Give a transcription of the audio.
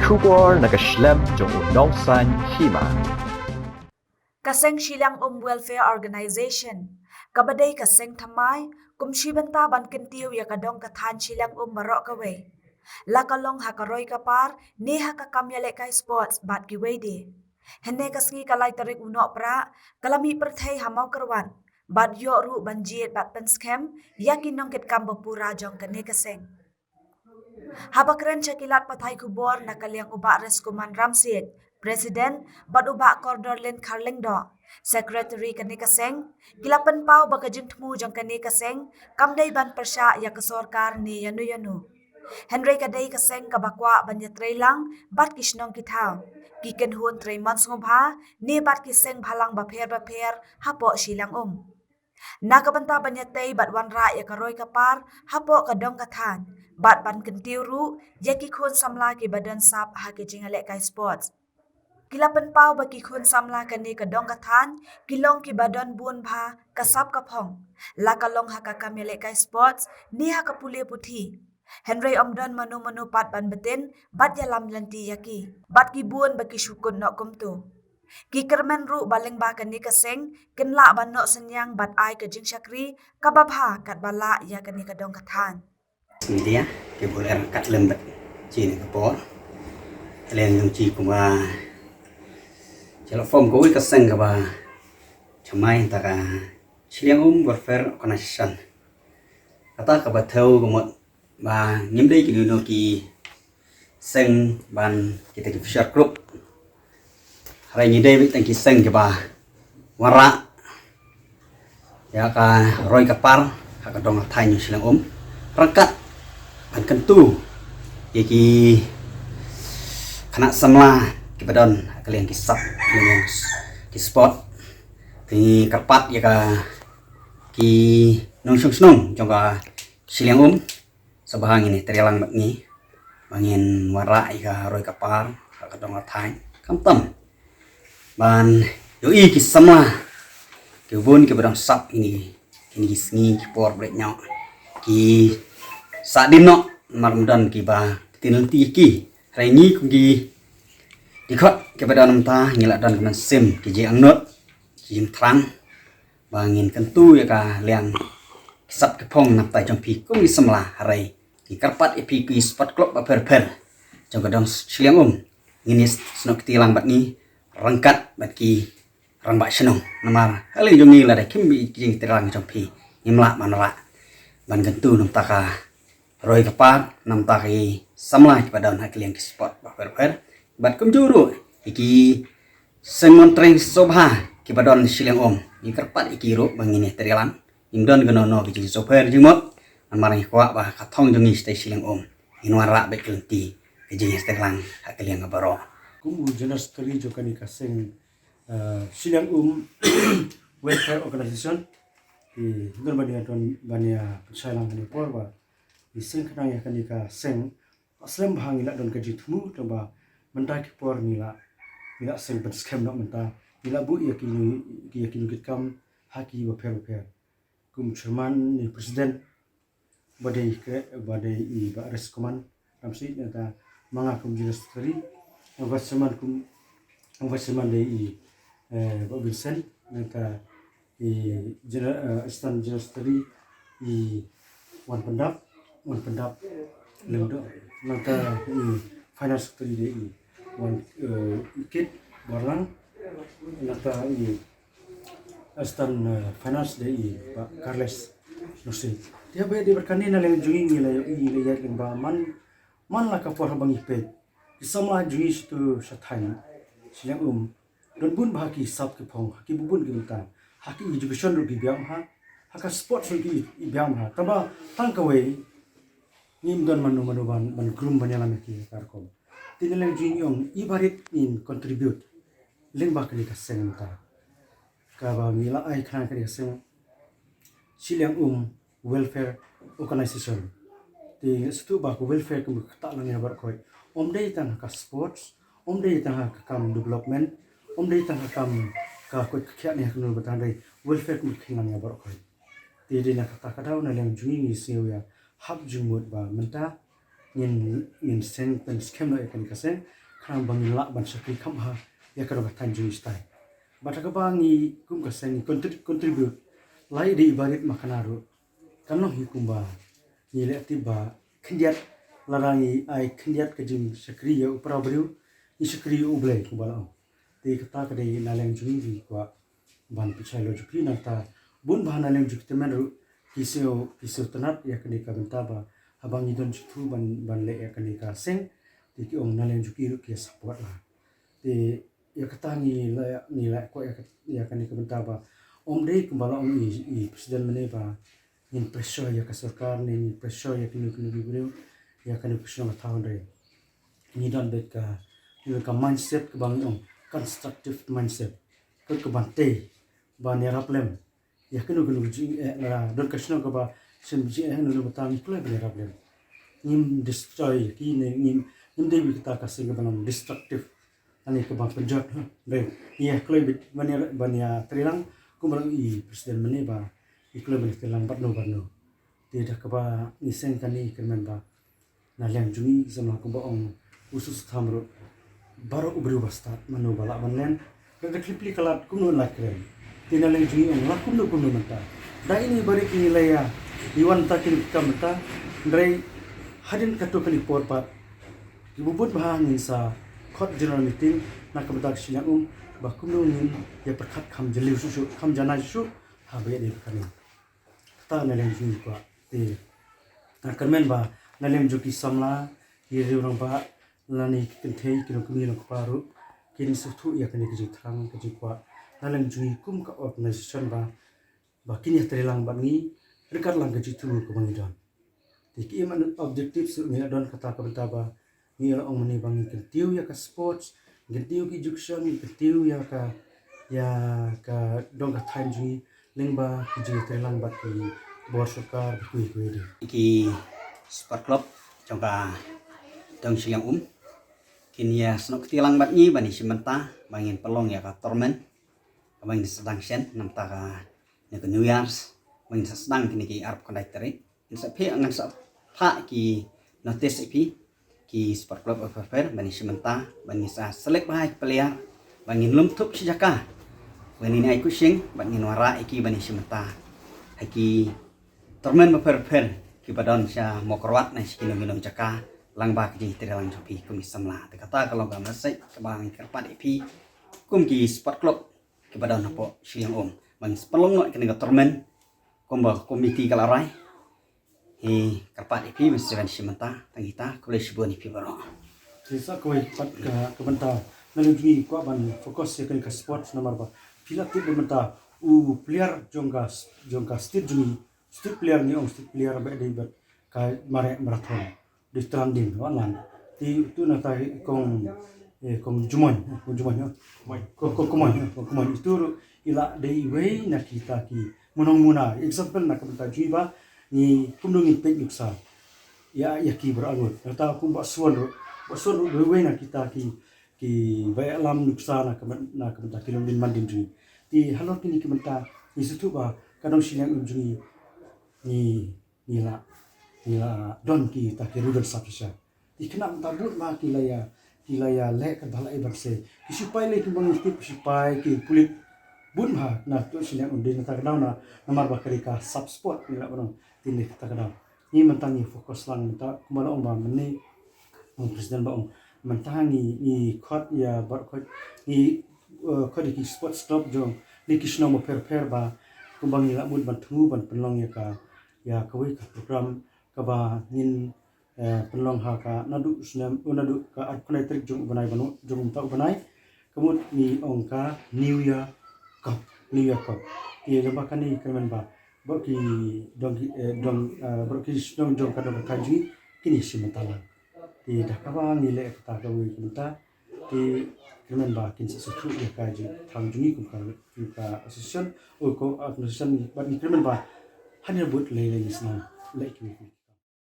Kubor nakaslem jong unongsan hima. Kaseng Silang Welfare Organization, kabadai kaseng thamai, kumshibanta ban kentiu ya kadong kathan Silang marok kawe. Lakalong hakaroy kapar, ni hakakamyale kai sports bat kiwede. Hene kasngi kalay tarik unok pra, kalami perthai hamau kerwan, bat yo ru banjit bat penskem, yakin nong ket kambapura jong kene kaseng. Habakren cakilat patai kubor nakaliang ubak reskuman Ramsid, Presiden bat ubak Kordorlin Karlingdo, Secretary kani kaseng, kilapan pau bakajing temu jang kani kaseng, kamdai ban persya ya kesorkar ni yanu. Henry kadai kaseng kabakwa banya trailang bat kisnong kitau. Kiken hun Tremont ngobha ni bat kiseng bhalang baper hapo silang Nakabanta banyatay bat wanra ya karoy kapar hapo kadong kathan bat ban kentiuru yaki khun samla ki badan sap ha ki jingale kai sports kilapan pau baki khun samla kani kadong kathan kilong ki badan bun bha kasap kapong lakalong ha kakamele kai sports ni ha kapule puthi Henry Omdon manu pat ban betin bat yalam lanti yaki bat ki bun baki syukun nok kumtu Ki kermen ru baling ba kani kaseng kenla banok senyang bat ai ke jing syakri kababha kat bala ya kani kadong kathan. Media ke boleh kat lembat cini kapor. Kalian yang ci kuma form ko kaseng ka ba chamai taka Silang Welfare Organization. Kata ka ba thau ko ba ngimdei ki no ki seng ban kita ki Fisher Group. Hari ini David tangki seng ke bah wara ya ka roy kapar ka dong thai nyu Silang rangkat ban kentu yaki kena samla ki badon kalian kisap kalian ki sport ki karpat ya ka ki nong snong jong ka Silang sabahang ini terialang bat ni bangin wara ya roy kapar ka dong thai kamtam ban yoi ki sama ki bun ki badang sap ini kini sngi por brek nyok ki sadino marmudan ki ba tinanti ki raini ku ki dikot ki badang ta ngilak dan keman sim ki ji angnot ki trang bangin kentu ya ka liang sap ki pong nap tai jong pi ku mi samla harai ki karpat epi ki spot klub ba per jong kadang Silang ngini snok tilang bat ni rangkat baki rang bak senong namar hali jongi la kim bi jing terang jampi imla manala ban gentu nam taka roy kapar nam taki samla pada nak kliang ki spot ba per bat kum juru iki semon treng sobha ki badon Silang ni kerpat iki ro bangini terialan indon genono ki jing soper jimot namar ni kwa ba kathong jongi stay Silang inwara be klenti ki jing terang hak kliang baro Kumu jelas sekali juga ni kaseng Silang Welfare Organization di bukan banyak persaingan ni porba di seng kenang ya kani kaseng aslam bahang ila don kaji temu coba mentak por nila seng pen scam nak mentah ila bu ya kini kam haki waper kum chairman ni presiden badai i ba reskoman ramsi nata mangakum jelas sekali Investment dari Pak Vincent nata Assistant General Secretary Wan Pendap lendo nata Finance Secretary dari Wan Ikit Barlang nata Assistant Finance dari Pak Carles Nusi dia berkanding dalam jungi nilai yang man lah kapor bang ipet sama juis tu sathai Silang don bun bahaki sap ke phong haki bubun ke ta haki education ru biam ha haka sports ru biam ha taba tang kawe nim don manu ban grum banyalam ki karkom tineleng jingong ibarit in contribute leng bakali kaseng ta ka ba mila ai khana kali kaseng Silang Welfare Organization ti stu ba ko welfare ko ta lang ya bar koi omdei tang ka sports omdei tang ka kam development omdei tang ka kam ka ko kya ne ko batan dai welfare ko khingan ya bar koi ti de na ka ta ka daw na lang juni ni siu ya hab jumut ba menta ngin seng pen scam lo kan kaseng khang bang la ban sakri kham ha ya ka ro tan ju stai bata ka bangi kum kaseng contribute lai di ibarit makanaru kan no hi kumba ni le tiba khendiat larangi ai khendiat ka jing sakri ya upra bru ni sakri uble kumba la ti kata ka dei na leng jui di kwa ban pichai lo jukri na ta bun bahana leng juk temen ru kisio tanat ya kani ka benta ba habang idon juktu ban le ya kani ka seng ti ki ong na leng juki ru ki support la ti ya kata ni la ko ya kani ka benta ba om dei kumbala om i presiden mene ba in pressure ya ka sarkar ni pressure ya kini bibru ya kani kusno tahun re ni dan bet ka mindset ka bang ong constructive mindset ke bante ban ya raplem ya kenu ji la don kasno ka ba sem ji nu batang kule ba raplem nim destroy ki nim de bi ta ka sing banam destructive ani ka ba penjat be ya kule bit ban ya trilang ku bang i presiden mene ba i kule ban trilang barno tidak ka ba ni seng kani kemen ba na lem juni sama ku ba ong usus thamro baru ubru basta manu bala banlen kada klipli kalat kuno lakren tinaleng jui on lakum kuno mata da ini bari kini laya iwan takin kamta ndrai hadin katu kali porpat ibubut bahangin sa khot general meeting na kamta silang bakuno nin ya perkat kham jeliu susu kham jana susu habe de kani ta naleng jui kwa ti akarmen ba naleng juki samla ye orang ba lani kentei kino kumi lo paru kini sutu ya kini kiji terang kiji kwa nalang jui kum ka organization ba kini terilang bangi rekat lang kiji tu ko bangi don tiki man objektif su ni don kata ka benta ba ni ong mani bangi kentiu ya ka sports kentiu ki junction kentiu ya ka dong ka thain jui lengba kiji terilang ba ki bor sarkar kui de ki sport club jongka dong silang kini ya senok tilang bat ni bani simenta bangin pelong ya ka torment bangin sedang sen namta ka ne New Year's bangin sedang kini ki arab conductor in sa phe angan sa pha ki notice ki sport club of affair bani simenta bani sa select bahai player bangin lumtup sejaka bani nai kushing bani wara iki bani simenta ki torment per ki badon sya mokrwat na sikino jaka lang ba ki tira lang jopi kum samla te kata kalau gam nasai ke bang kerpat ipi kum ki sport club ke badan apo siang bang pelong no kene tormen kum ba komiti kalarai kerpat ipi mesti ban simenta tangita kole sibon ipi baro sisa koi pat ka benta nalujui ko ban fokus ya kan ka sports nomor ba pilat tu benta player jongka stit player ni stit player ba dei bat ka mare marathon di trending walan ti tu na tai kong jumon itu ila dei way na kita ki munong example na kamta jiba ni kumdung pek yuksa ya ki berangut ta kum ba suan do way na kita ki bay alam yuksa na kamta kilong din mandin ji ti halor kini kamta ni situ ba kadang silang unjui ni la don ki ta ke rudal sapsha ikna tabut ma kilaya le ka bala ibar se kisipai le ki bang kisipai ki pulit bun ma na to silang undin ta kadang na namar bakari ka sub sport ni la bang tin ta kadang ni mentang ni fokus lang ta kumala ong ba meni presiden ba ong mentang ni khot ya bar khot ni khot ki sports club jo ni kisna mo per ba kumbang ni la bun ban thu ban penlong ya kawai ka program kaba nin penlong ha ka nadu ka arkunai trik jung banai banu jung ta banai kemud ni ongka New Year Cup ye lomba kani kemen ba boki dong ka dong kaji kini simentala ti dah kaba ni le ta ka wi kunta ti kemen ba kin sesuatu ya kaji tham jungi ka association ko association ba ni kemen ba hanya buat le nisna like